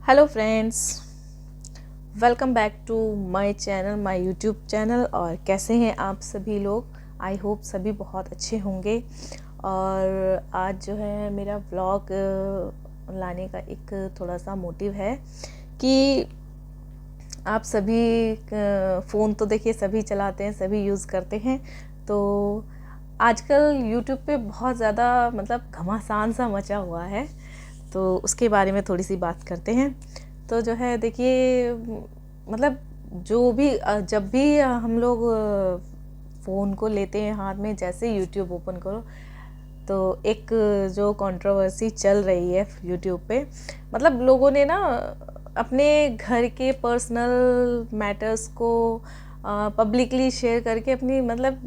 Hello friends, welcome back to my channel, my YouTube channel. और कैसे हैं आप सभी लोग? आई होप सभी बहुत अच्छे होंगे। और आज जो है मेरा व्लॉग लाने का एक थोड़ा सा मोटिव है कि आप सभी फ़ोन तो देखिए सभी चलाते हैं, सभी यूज़ करते हैं। तो आजकल यूट्यूब पे बहुत ज़्यादा मतलब घमासान सा मचा हुआ है, तो उसके बारे में थोड़ी सी बात करते हैं। तो जो है देखिए मतलब जो भी जब भी हम लोग फ़ोन को लेते हैं हाथ में, जैसे यूट्यूब ओपन करो तो एक जो कंट्रोवर्सी चल रही है यूट्यूब पे, मतलब लोगों ने ना अपने घर के पर्सनल मैटर्स को पब्लिकली शेयर करके अपनी मतलब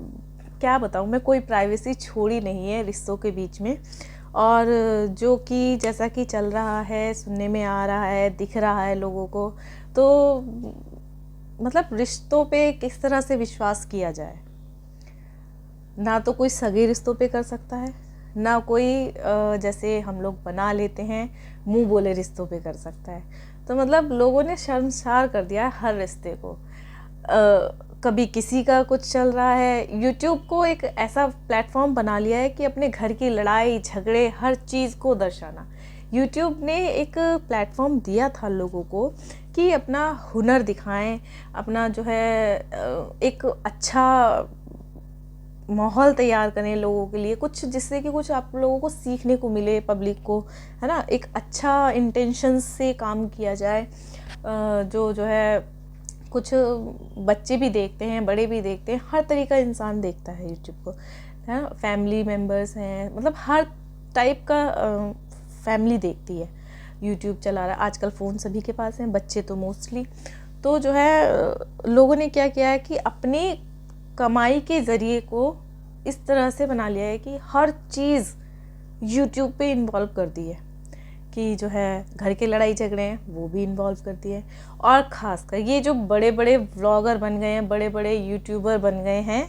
क्या बताऊँ मैं, कोई प्राइवेसी छोड़ी नहीं है रिश्तों के बीच में। और जो कि जैसा कि चल रहा है, सुनने में आ रहा है, दिख रहा है लोगों को, तो मतलब रिश्तों पे किस तरह से विश्वास किया जाए। ना तो कोई सगे रिश्तों पे कर सकता है, ना कोई जैसे हम लोग बना लेते हैं मुंह बोले रिश्तों पे कर सकता है। तो मतलब लोगों ने शर्मसार कर दिया है हर रिश्ते को। कभी किसी का कुछ चल रहा है, यूट्यूब को एक ऐसा प्लेटफॉर्म बना लिया है कि अपने घर की लड़ाई झगड़े हर चीज़ को दर्शाना। यूट्यूब ने एक प्लेटफॉर्म दिया था लोगों को कि अपना हुनर दिखाएं, अपना जो है एक अच्छा माहौल तैयार करें लोगों के लिए, कुछ जिससे कि कुछ आप लोगों को सीखने को मिले, पब्लिक को, है ना, एक अच्छा इंटेंशन से काम किया जाए। जो है कुछ बच्चे भी देखते हैं, बड़े भी देखते हैं, हर तरीका इंसान देखता है यूट्यूब को, है ना। फैमिली मेम्बर्स हैं, मतलब हर टाइप का फैमिली देखती है। यूट्यूब चला रहा है आजकल, फ़ोन सभी के पास हैं, बच्चे तो मोस्टली। तो जो है लोगों ने क्या किया है कि अपनी कमाई के ज़रिए को इस तरह से बना लिया है कि हर चीज़ यूट्यूब पे इन्वॉल्व कर दी है, कि जो है घर के लड़ाई झगड़े हैं वो भी इन्वॉल्व करती है। और ख़ासकर ये जो बड़े बड़े व्लॉगर बन गए हैं, बड़े बड़े यूट्यूबर बन गए हैं,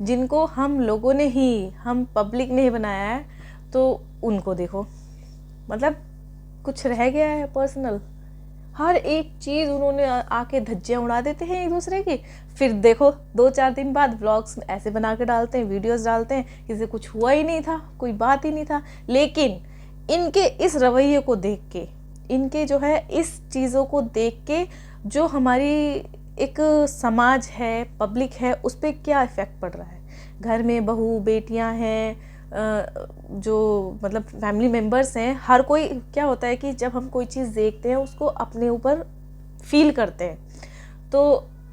जिनको हम लोगों ने ही, हम पब्लिक ने ही बनाया है, तो उनको देखो, मतलब कुछ रह गया है पर्सनल? हर एक चीज़ उन्होंने आके धज्जियाँ उड़ा देते हैं एक दूसरे की। फिर देखो 2-4 दिन बाद व्लॉग्स ऐसे बना के डालते हैं, वीडियोस डालते हैं, किसी कुछ हुआ ही नहीं था, कोई बात ही नहीं था। लेकिन इनके इस रवैये को देख के, इनके जो है इस चीज़ों को देख के, जो हमारी एक समाज है, पब्लिक है, उस पर क्या इफ़ेक्ट पड़ रहा है। घर में बहू बेटियां हैं, जो मतलब फैमिली मेम्बर्स हैं, हर कोई क्या होता है कि जब हम कोई चीज़ देखते हैं उसको अपने ऊपर फील करते हैं। तो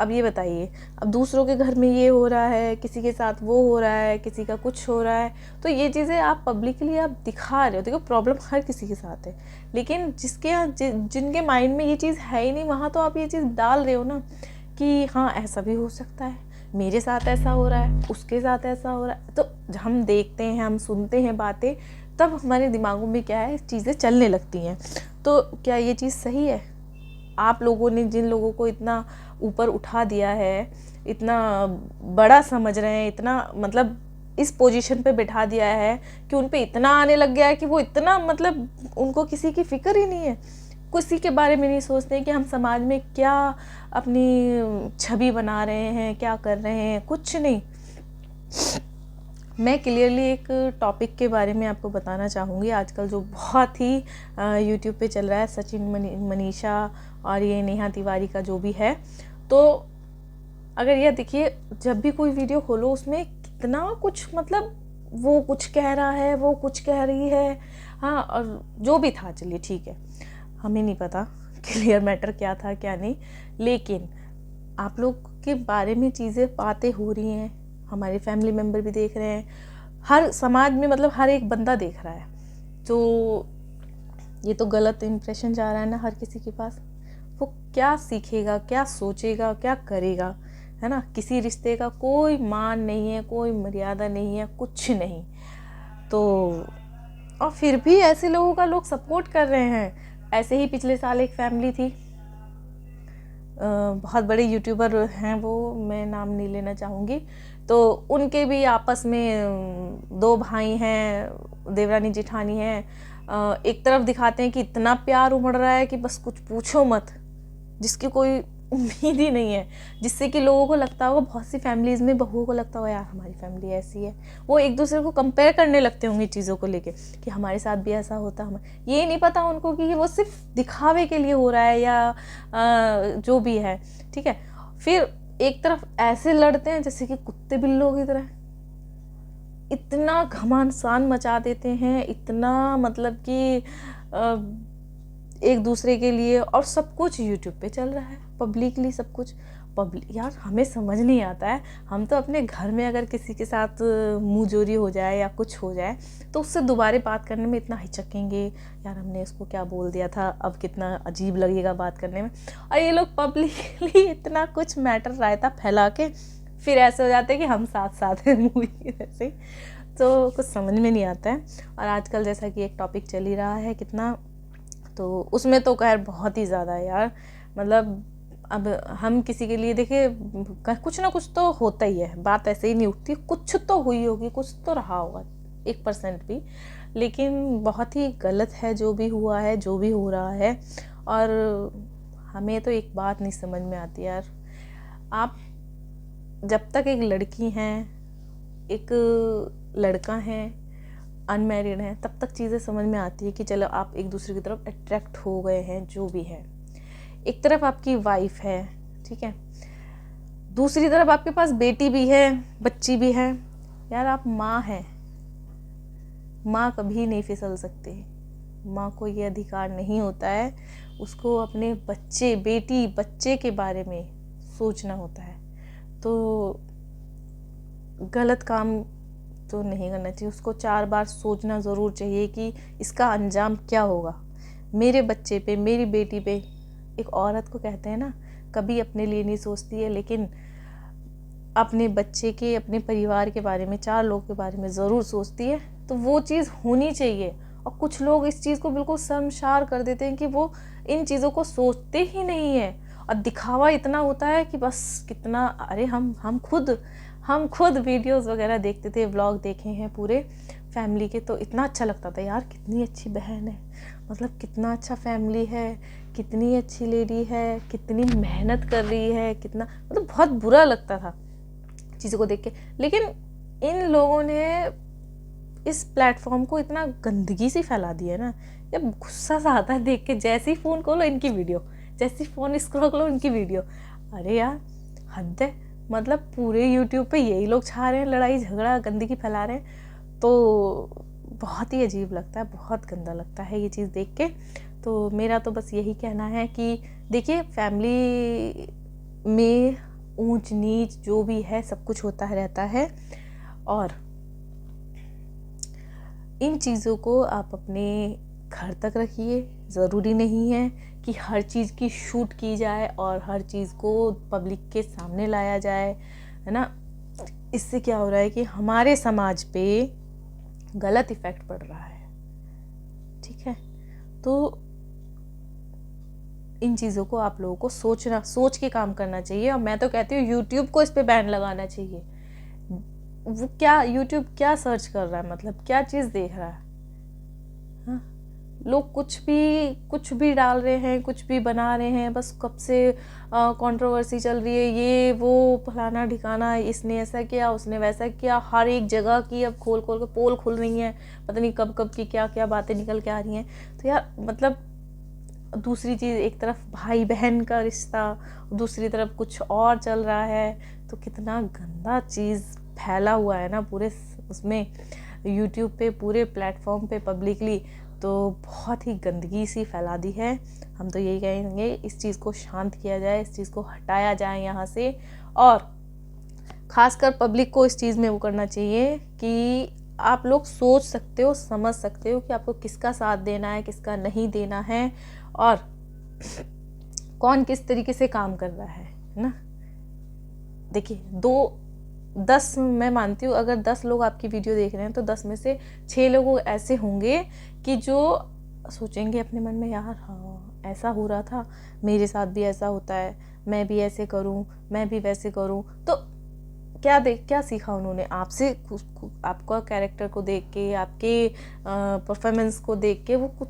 अब ये बताइए, अब दूसरों के घर में ये हो रहा है, किसी के साथ वो हो रहा है, किसी का कुछ हो रहा है, तो ये चीज़ें आप पब्लिकली आप दिखा रहे हो। देखो प्रॉब्लम हर किसी के साथ है, लेकिन जिसके यहाँ जिनके माइंड में ये चीज़ है ही नहीं, वहाँ तो आप ये चीज़ डाल रहे हो ना कि हाँ ऐसा भी हो सकता है, मेरे साथ ऐसा हो रहा है, उसके साथ ऐसा हो रहा है। तो हम देखते हैं, हम सुनते हैं बातें, तब हमारे दिमागों में क्या है, चीज़ें चलने लगती हैं। तो क्या ये चीज़ सही है? आप लोगों ने जिन लोगों को इतना ऊपर उठा दिया है, इतना बड़ा समझ रहे हैं, इतना मतलब इस पोजीशन पे बिठा दिया है कि उन पे इतना आने लग गया है कि वो इतना मतलब उनको किसी की फिक्र ही नहीं है, किसी के बारे में नहीं सोचते कि हम समाज में क्या अपनी छवि बना रहे हैं, क्या कर रहे हैं, कुछ नहीं। मैं क्लियरली एक टॉपिक के बारे में आपको बताना चाहूँगी, आजकल जो बहुत ही यूट्यूब पे चल रहा है, सचिन मनीषा और ये नेहा तिवारी का जो भी है। तो अगर यह देखिए, जब भी कोई वीडियो खोलो उसमें कितना कुछ, मतलब वो कुछ कह रहा है, वो कुछ कह रही है, हाँ, और जो भी था चलिए ठीक है, हमें नहीं पता क्लियर मैटर क्या था क्या नहीं, लेकिन आप लोग के बारे में चीज़ें बातें हो रही हैं, हमारे फैमिली मेम्बर भी देख रहे हैं, हर समाज में मतलब हर एक बंदा देख रहा है। तो ये तो गलत इंप्रेशन जा रहा है ना हर किसी के पास। वो क्या सीखेगा, क्या सोचेगा, क्या करेगा, है ना। किसी रिश्ते का कोई मान नहीं है, कोई मर्यादा नहीं है, कुछ नहीं। तो और फिर भी ऐसे लोगों का लोग सपोर्ट कर रहे हैं। ऐसे ही पिछले साल एक फैमिली थी, बहुत बड़े यूट्यूबर हैं वो, मैं नाम नहीं लेना चाहूँगी, तो उनके भी आपस में दो भाई हैं, देवरानी जेठानी हैं, एक तरफ दिखाते हैं कि इतना प्यार उमड़ रहा है कि बस कुछ पूछो मत, जिसकी कोई उम्मीद ही नहीं है, जिससे कि लोगों को लगता होगा, बहुत सी फैमिलीज़ में बहुओं को लगता होगा यार हमारी फैमिली ऐसी है, वो एक दूसरे को कंपेयर करने लगते होंगे चीज़ों को लेके कि हमारे साथ भी ऐसा होता, हम ये नहीं पता उनको कि वो सिर्फ दिखावे के लिए हो रहा है या जो भी है, ठीक है। फिर एक तरफ ऐसे लड़ते हैं जैसे कि कुत्ते बिल्लों की तरह, इतना घमासान मचा देते हैं, इतना मतलब कि एक दूसरे के लिए, और सब कुछ यूट्यूब पे चल रहा है पब्लिकली, सब कुछ पब्लिक। यार हमें समझ नहीं आता है, हम तो अपने घर में अगर किसी के साथ मुँह जोरी हो जाए या कुछ हो जाए तो उससे दोबारा बात करने में इतना हिचकेंगे, यार हमने इसको क्या बोल दिया था, अब कितना अजीब लगेगा बात करने में। और ये लोग पब्लिकली इतना कुछ मैटर रायता फैला के फिर ऐसे हो जाते हैं कि हम साथ साथ हैं मूवी की जैसे, तो कुछ समझ में नहीं आता है। और आजकल जैसा कि एक टॉपिक चल ही रहा है कितना, तो उसमें तो खैर बहुत ही ज़्यादा है यार, मतलब अब हम किसी के लिए देखिए कुछ ना कुछ तो होता ही है, बात ऐसे ही नहीं उठती, कुछ तो हुई होगी, कुछ तो रहा होगा 1% भी, लेकिन बहुत ही गलत है जो भी हुआ है, जो भी हो रहा है। और हमें तो एक बात नहीं समझ में आती यार, आप जब तक एक लड़की हैं, एक लड़का है, अनमैरिड हैं, तब तक चीज़ें समझ में आती है कि चलो आप एक दूसरे की तरफ अट्रैक्ट हो गए हैं, जो भी है। एक तरफ आपकी वाइफ है, ठीक है, दूसरी तरफ आपके पास बेटी भी है, बच्ची भी है, यार आप माँ हैं, माँ कभी नहीं फिसल सकती, माँ को ये अधिकार नहीं होता है, उसको अपने बच्चे, बेटी, बच्चे के बारे में सोचना होता है। तो गलत काम तो नहीं करना चाहिए, उसको 4 बार सोचना ज़रूर चाहिए कि इसका अंजाम क्या होगा मेरे बच्चे पे, मेरी बेटी पे। एक औरत को कहते हैं ना, कभी अपने लिए नहीं सोचती है, लेकिन अपने बच्चे के, अपने परिवार के बारे में, 4 लोग के बारे में ज़रूर सोचती है। तो वो चीज़ होनी चाहिए। और कुछ लोग इस चीज़ को बिल्कुल शर्मसार कर देते हैं कि वो इन चीज़ों को सोचते ही नहीं है, और दिखावा इतना होता है कि बस कितना, अरे हम खुद वीडियोस वगैरह देखते थे, व्लॉग देखे हैं पूरे फैमिली के, तो इतना अच्छा लगता था यार, कितनी अच्छी बहन है, मतलब कितना अच्छा फैमिली है, कितनी अच्छी लेडी है, कितनी मेहनत कर रही है, कितना, मतलब बहुत बुरा लगता था चीज़ों को देख के। लेकिन इन लोगों ने इस प्लेटफॉर्म को इतना गंदगी से फैला दिया ना, जब गुस्सा सा आता है देख के, जैसे ही फ़ोन खोलो इनकी वीडियो, जैसे ही फ़ोन स्क्रॉल करो इनकी वीडियो। अरे यार हद है, मतलब पूरे यूट्यूब पे यही लोग छा रहे हैं, लड़ाई झगड़ा गंदगी फैला रहे हैं, तो बहुत ही अजीब लगता है, बहुत गंदा लगता है ये चीज़ देख के। तो मेरा तो बस यही कहना है कि देखिए, फैमिली में ऊंच नीच जो भी है सब कुछ होता रहता है, और इन चीज़ों को आप अपने घर तक रखिए। ज़रूरी नहीं है कि हर चीज़ की शूट की जाए और हर चीज़ को पब्लिक के सामने लाया जाए, है ना। इससे क्या हो रहा है कि हमारे समाज पे गलत इफ़ेक्ट पड़ रहा है, ठीक है। तो इन चीज़ों को आप लोगों को सोच के काम करना चाहिए। और मैं तो कहती हूँ यूट्यूब को इस पे बैन लगाना चाहिए। वो क्या, यूट्यूब क्या सर्च कर रहा है, मतलब क्या चीज़ देख रहा है, हाँ? लोग कुछ भी डाल रहे हैं, कुछ भी बना रहे हैं, बस कब से कंट्रोवर्सी चल रही है, ये वो फलाना ठिकाना, इसने ऐसा किया, उसने वैसा किया, हर एक जगह की अब खोल के पोल खुल रही हैं, पता नहीं कब की क्या क्या बातें निकल के आ रही हैं। तो यार मतलब दूसरी चीज़, एक तरफ भाई बहन का रिश्ता, दूसरी तरफ कुछ और चल रहा है, तो कितना गंदा चीज़ फैला हुआ है ना पूरे उसमें यूट्यूब पे, पूरे प्लेटफॉर्म पे पब्लिकली। तो बहुत ही गंदगी सी फैला दी है। हम तो यही कहेंगे इस चीज़ को शांत किया जाए, इस चीज़ को हटाया जाए यहाँ से। और ख़ासकर पब्लिक को इस चीज़ में वो करना चाहिए कि आप लोग सोच सकते हो, समझ सकते हो कि आपको किसका साथ देना है, किसका नहीं देना है, और कौन किस तरीके से काम कर रहा है ना। देखिए 10 मैं मानती हूँ, अगर 10 लोग आपकी वीडियो देख रहे हैं तो 10 में से 6 लोग ऐसे होंगे कि जो सोचेंगे अपने मन में, यार हाँ ऐसा हो रहा था, मेरे साथ भी ऐसा होता है, मैं भी ऐसे करूँ, मैं भी वैसे करूँ। तो क्या सीखा उन्होंने आपसे, आपका कैरेक्टर को देख के, आपके परफॉर्मेंस को देख के वो कुछ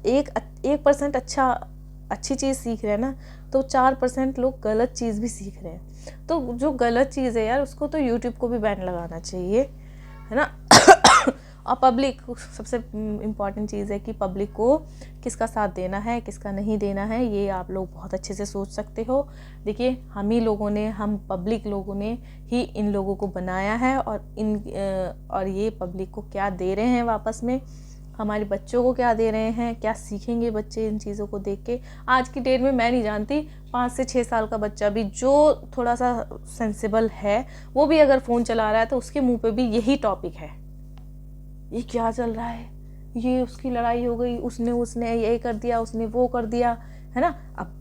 1% अच्छी चीज़ सीख रहे हैं ना, तो 4% लोग गलत चीज़ भी सीख रहे हैं। तो जो गलत चीज़ है यार, उसको तो यूट्यूब को भी बैन लगाना चाहिए, है ना। और पब्लिक, सबसे इम्पॉर्टेंट चीज़ है कि पब्लिक को किसका साथ देना है, किसका नहीं देना है, ये आप लोग बहुत अच्छे से सोच सकते हो। देखिए, हम पब्लिक लोगों ने ही इन लोगों को बनाया है, और ये पब्लिक को क्या दे रहे हैं वापस में, हमारे बच्चों को क्या दे रहे हैं, क्या सीखेंगे बच्चे इन चीज़ों को देख के। आज की डेट में मैं नहीं जानती, 5 से 6 साल का बच्चा भी जो थोड़ा सा सेंसिबल है, वो भी अगर फ़ोन चला रहा है तो उसके मुंह पे भी यही टॉपिक है, ये क्या चल रहा है, ये उसकी लड़ाई हो गई, उसने ये कर दिया, उसने वो कर दिया, है ना। अब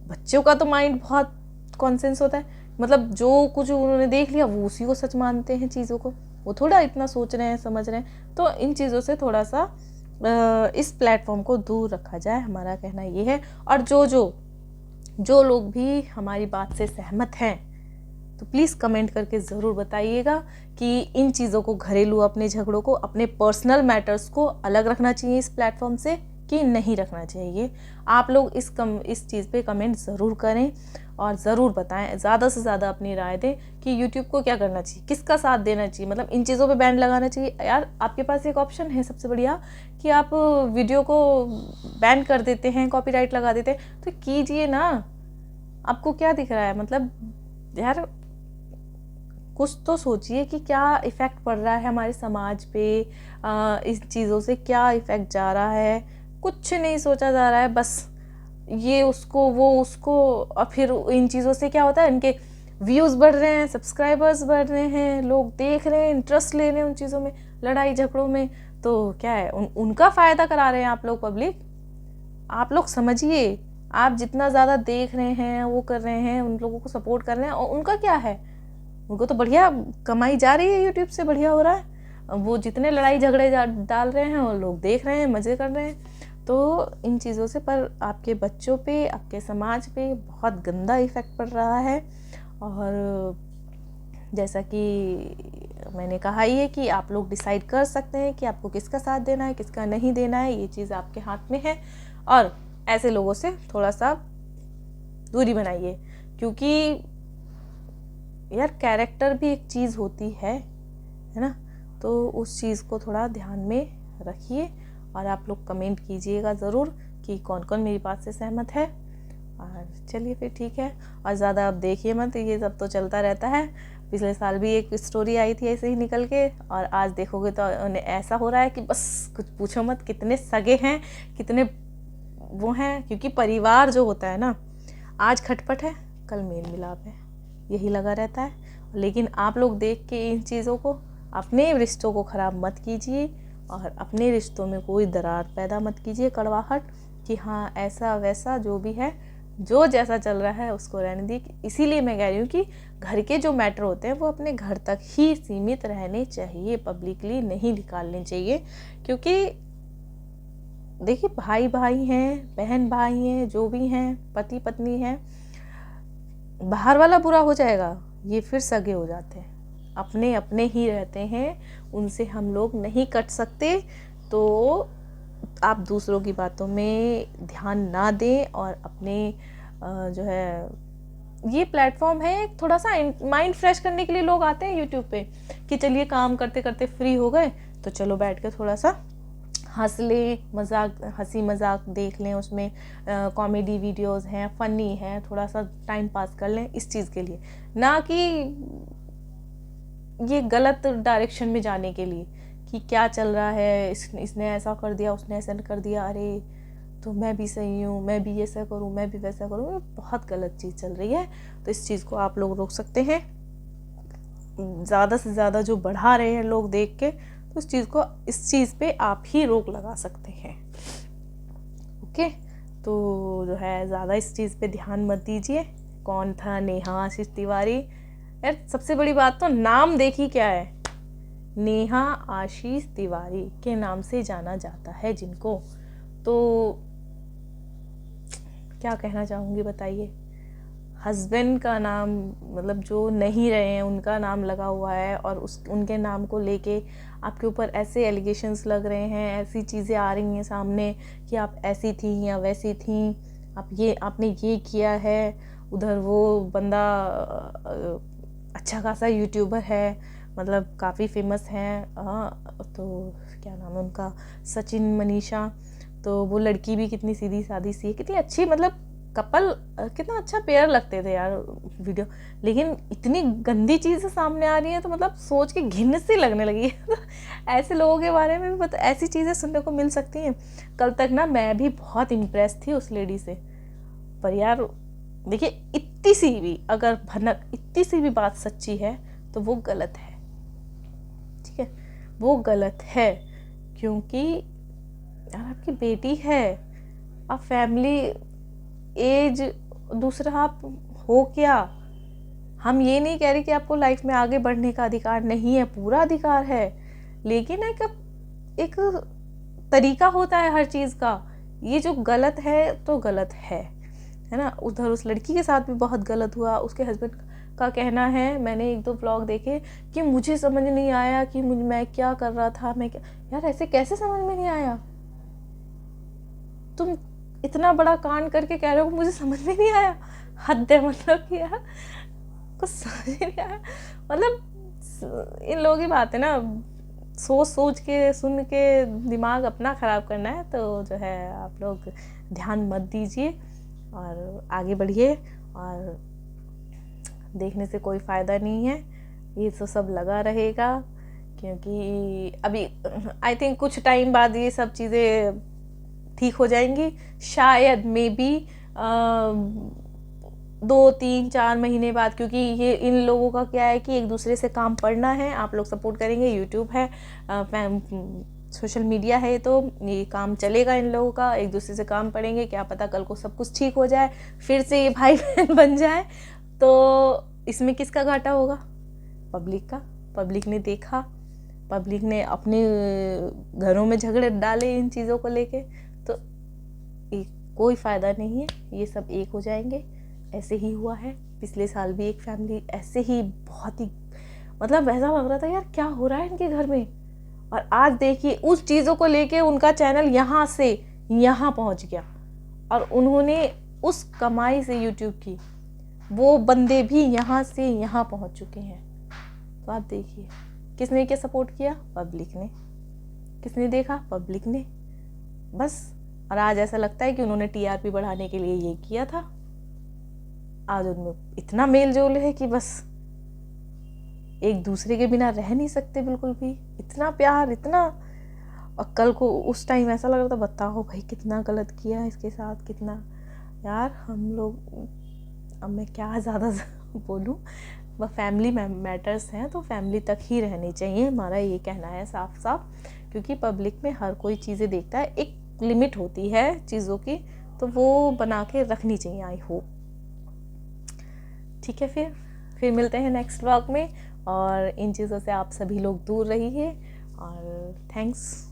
बच्चों का तो माइंड बहुत कॉन्सेंस होता है, मतलब जो कुछ उन्होंने देख लिया वो उसी को सच मानते हैं चीज़ों को, वो थोड़ा इतना सोच रहे हैं, समझ रहे हैं। तो इन चीज़ों से थोड़ा सा इस प्लेटफॉर्म को दूर रखा जाए, हमारा कहना ये है। और जो लोग भी हमारी बात से सहमत हैं, तो प्लीज़ कमेंट करके ज़रूर बताइएगा कि इन चीज़ों को, घरेलू अपने झगड़ों को, अपने पर्सनल मैटर्स को अलग रखना चाहिए इस प्लेटफॉर्म से कि नहीं रखना चाहिए। आप लोग इस चीज़ पे कमेंट ज़रूर करें और ज़रूर बताएं, ज़्यादा से ज़्यादा अपनी राय दें कि यूट्यूब को क्या करना चाहिए, किसका साथ देना चाहिए, मतलब इन चीज़ों पे बैन लगाना चाहिए। यार, आपके पास एक ऑप्शन है सबसे बढ़िया कि आप वीडियो को बैन कर देते हैं, कॉपीराइट लगा देते हैं, तो कीजिए ना। आपको क्या दिख रहा है, मतलब यार कुछ तो सोचिए कि क्या इफ़ेक्ट पड़ रहा है हमारे समाज पे, इस चीज़ों से क्या इफ़ेक्ट जा रहा है। कुछ नहीं सोचा जा रहा है, बस ये उसको, वो उसको, और फिर इन चीज़ों से क्या होता है, इनके व्यूज़ बढ़ रहे हैं, सब्सक्राइबर्स बढ़ रहे हैं, लोग देख रहे हैं, इंटरेस्ट ले रहे हैं उन चीज़ों में, लड़ाई झगड़ों में। तो क्या है, उनका फ़ायदा करा रहे हैं आप लोग, पब्लिक। आप लोग समझिए, आप जितना ज़्यादा देख रहे हैं, वो कर रहे हैं, उन लोगों को सपोर्ट कर रहे हैं, और उनका क्या है, उनको तो बढ़िया कमाई जा रही है, यूट्यूब से बढ़िया हो रहा है। वो जितने लड़ाई झगड़े डाल रहे हैं, वो लोग देख रहे हैं, मज़े कर रहे हैं। तो इन चीज़ों से पर आपके बच्चों पे, आपके समाज पे बहुत गंदा इफ़ेक्ट पड़ रहा है। और जैसा कि मैंने कहा ही है कि आप लोग डिसाइड कर सकते हैं कि आपको किसका साथ देना है, किसका नहीं देना है, ये चीज़ आपके हाथ में है। और ऐसे लोगों से थोड़ा सा दूरी बनाइए, क्योंकि यार कैरेक्टर भी एक चीज़ होती है ना। तो उस चीज़ को थोड़ा ध्यान में रखिए, और आप लोग कमेंट कीजिएगा ज़रूर कि कौन कौन मेरी बात से सहमत है। और चलिए फिर ठीक है, और ज़्यादा आप देखिए मत, ये सब तो चलता रहता है। पिछले साल भी एक स्टोरी आई थी ऐसे ही निकल के, और आज देखोगे तो ऐसा हो रहा है कि बस कुछ पूछो मत, कितने सगे हैं, कितने वो हैं। क्योंकि परिवार जो होता है ना, आज खटपट है, कल मेल मिलाप है, यही लगा रहता है। लेकिन आप लोग देख के इन चीज़ों को, अपने रिश्तों को ख़राब मत कीजिए, और अपने रिश्तों में कोई दरार पैदा मत कीजिए, कड़वाहट कि हाँ ऐसा वैसा जो भी है, जो जैसा चल रहा है उसको रहने दी। इसीलिए मैं कह रही हूँ कि घर के जो मैटर होते हैं वो अपने घर तक ही सीमित रहने चाहिए, पब्लिकली नहीं निकालने चाहिए। क्योंकि देखिए, भाई भाई हैं, बहन भाई हैं, जो भी हैं, पति पत्नी हैं, बाहर वाला बुरा हो जाएगा, ये फिर सगे हो जाते हैं, अपने अपने ही रहते हैं, उनसे हम लोग नहीं कट सकते। तो आप दूसरों की बातों में ध्यान ना दें, और अपने जो है, ये प्लेटफॉर्म है थोड़ा सा माइंड फ्रेश करने के लिए लोग आते हैं यूट्यूब पे, कि चलिए काम करते करते फ्री हो गए तो चलो बैठ के थोड़ा सा हंस लें, हंसी मजाक देख लें, उसमें कॉमेडी वीडियोस हैं, फ़नी है, थोड़ा सा टाइम पास कर लें, इस चीज़ के लिए, ना कि ये गलत डायरेक्शन में जाने के लिए कि क्या चल रहा है, इसने ऐसा कर दिया, उसने ऐसा कर दिया, अरे तो मैं भी सही हूँ, मैं भी ऐसा करूँ, मैं भी वैसा करूँ। ये बहुत गलत चीज़ चल रही है, तो इस चीज़ को आप लोग रोक सकते हैं। ज़्यादा से ज़्यादा जो बढ़ा रहे हैं लोग देख के, तो इस चीज़ पे आप ही रोक लगा सकते हैं। ओके, तो जो है ज़्यादा इस चीज़ पे ध्यान मत दीजिए। कौन था नेहा आशीष तिवारी, यार सबसे बड़ी बात तो नाम देखी क्या है, नेहा आशीष तिवारी के नाम से जाना जाता है जिनको। तो क्या कहना चाहूँगी बताइए, हस्बैंड का नाम, मतलब जो नहीं रहे हैं उनका नाम लगा हुआ है, और उनके नाम को लेके आपके ऊपर ऐसे एलिगेशंस लग रहे हैं, ऐसी चीज़ें आ रही हैं सामने कि आप ऐसी थी या वैसी थी, आपने ये किया है। उधर वो बंदा अच्छा खासा यूट्यूबर है, मतलब काफ़ी फेमस है, तो क्या नाम है उनका, सचिन मनीषा। तो वो लड़की भी कितनी सीधी सादी सी है, कितनी अच्छी, मतलब कपल कितना अच्छा पेयर लगते थे यार वीडियो। लेकिन इतनी गंदी चीज़ें सामने आ रही हैं तो मतलब सोच के घिन सी लगने लगी है। ऐसे लोगों के बारे में भी ऐसी चीज़ें सुनने को मिल सकती हैं। कल तक ना मैं भी बहुत इम्प्रेस थी उस लेडी से, पर यार देखिए इतनी सी भी अगर भनक, इतनी सी भी बात सच्ची है तो वो गलत है, ठीक है, वो गलत है। क्योंकि यार आपकी बेटी है, आप फैमिली एज, दूसरा आप हो क्या। हम ये नहीं कह रहे कि आपको लाइफ में आगे बढ़ने का अधिकार नहीं है, पूरा अधिकार है, लेकिन एक तरीका होता है हर चीज़ का। ये जो गलत है तो गलत है ना। उधर उस लड़की के साथ भी बहुत गलत हुआ। उसके हस्बैंड का कहना है, मैंने 1-2 व्लॉग देखे, कि मुझे समझ नहीं आया कि मैं क्या कर रहा था, मैं क्या। यार ऐसे कैसे समझ में नहीं आया? तुम इतना बड़ा कांड करके कह रहे हो मुझे समझ में नहीं आया, हद है। मतलब कि यार कुछ समझ नहीं आया, मतलब इन लोगों की बात है ना, सोच के सुन के दिमाग अपना ख़राब करना है तो जो है आप लोग ध्यान मत दीजिए और आगे बढ़िए। और देखने से कोई फ़ायदा नहीं है, ये तो सब लगा रहेगा, क्योंकि अभी आई थिंक कुछ टाइम बाद ये सब चीज़ें ठीक हो जाएंगी, शायद मे बी 2-3-4 महीने बाद। क्योंकि ये इन लोगों का क्या है कि एक दूसरे से काम पढ़ना है, आप लोग सपोर्ट करेंगे, यूट्यूब है, सोशल मीडिया है, तो ये काम चलेगा इन लोगों का, एक दूसरे से काम पढ़ेंगे, क्या पता कल को सब कुछ ठीक हो जाए, फिर से ये भाई बहन बन जाए। तो इसमें किसका घाटा होगा? पब्लिक का। पब्लिक ने देखा, पब्लिक ने अपने घरों में झगड़े डाले इन चीज़ों को लेके, तो कोई फ़ायदा नहीं है, ये सब एक हो जाएंगे। ऐसे ही हुआ है, पिछले साल भी एक फैमिली ऐसे ही बहुत ही, मतलब ऐसा लग रहा था यार क्या हो रहा है इनके घर में। और आज देखिए उस चीज़ों को लेके उनका चैनल यहाँ से यहाँ पहुँच गया, और उन्होंने उस कमाई से यूट्यूब की, वो बंदे भी यहाँ से यहाँ पहुँच चुके हैं। तो आप देखिए किसने क्या सपोर्ट किया? पब्लिक ने। किसने देखा? पब्लिक ने, बस। और आज ऐसा लगता है कि उन्होंने टीआरपी बढ़ाने के लिए ये किया था। आज उनमें इतना मेल जोल है कि बस एक दूसरे के बिना रह नहीं सकते बिल्कुल भी, इतना प्यार, इतना। और कल को उस टाइम ऐसा लग रहा था, बताओ भाई कितना गलत किया इसके साथ, कितना। यार हम लोग, अब मैं क्या ज़्यादा बोलूँ, वह फैमिली मैटर्स हैं तो फैमिली तक ही रहनी चाहिए, हमारा ये कहना है साफ साफ। क्योंकि पब्लिक में हर कोई चीज़ें देखता है, एक लिमिट होती है चीज़ों की, तो वो बना के रखनी चाहिए। आई होप, ठीक है। फिर मिलते हैं नेक्स्ट व्लॉग में, और इन चीज़ों से आप सभी लोग दूर रहिए। और थैंक्स।